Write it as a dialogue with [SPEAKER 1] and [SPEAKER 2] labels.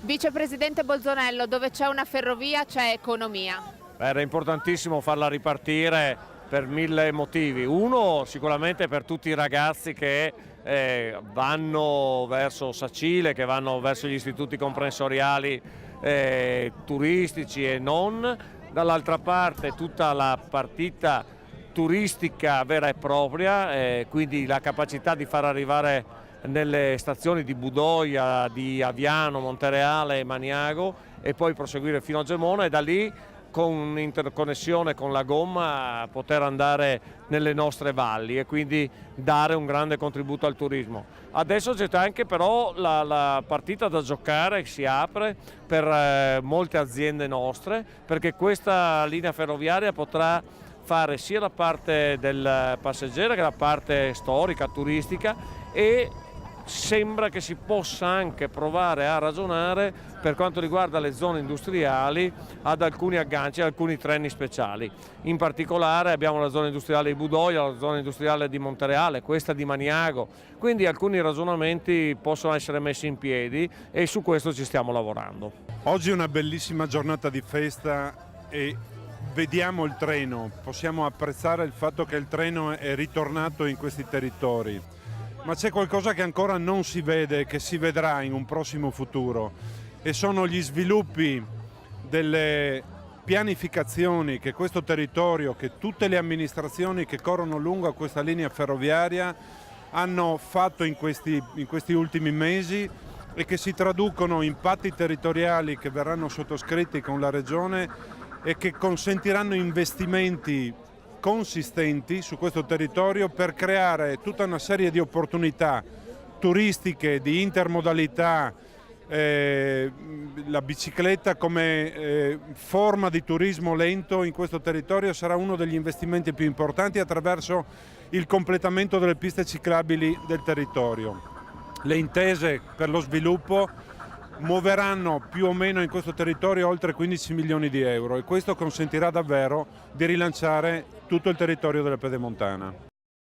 [SPEAKER 1] Vicepresidente Bolzonello, dove c'è una ferrovia c'è economia.
[SPEAKER 2] Era importantissimo farla ripartire per mille motivi. Uno, sicuramente per tutti i ragazzi che vanno verso Sacile, che vanno verso gli istituti comprensoriali turistici e non. Dall'altra parte tutta la partita turistica vera e propria, quindi la capacità di far arrivare nelle stazioni di Budoia, di Aviano, Montereale e Maniago e poi proseguire fino a Gemona e da lì con un'interconnessione con la gomma poter andare nelle nostre valli e quindi dare un grande contributo al turismo. Adesso c'è anche però la partita da giocare, si apre per molte aziende nostre perché questa linea ferroviaria potrà fare sia la parte del passeggero che la parte storica, turistica e sembra che si possa anche provare a ragionare per quanto riguarda le zone industriali ad alcuni agganci, alcuni treni speciali. In particolare abbiamo la zona industriale di Budoia, la zona industriale di Montereale, questa di Maniago, quindi alcuni ragionamenti possono essere messi in piedi e su questo ci stiamo lavorando.
[SPEAKER 3] Oggi è una bellissima giornata di festa e vediamo il treno, possiamo apprezzare il fatto che il treno è ritornato in questi territori. Ma c'è qualcosa che ancora non si vede, che si vedrà in un prossimo futuro e sono gli sviluppi delle pianificazioni che questo territorio, che tutte le amministrazioni che corrono lungo questa linea ferroviaria hanno fatto in questi ultimi mesi e che si traducono in patti territoriali che verranno sottoscritti con la Regione e che consentiranno investimenti consistenti su questo territorio per creare tutta una serie di opportunità turistiche, di intermodalità, la bicicletta come forma di turismo lento in questo territorio sarà uno degli investimenti più importanti attraverso il completamento delle piste ciclabili del territorio. Le intese per lo sviluppo muoveranno più o meno in questo territorio oltre 15 milioni di euro e questo consentirà davvero di rilanciare tutto il territorio della Pedemontana.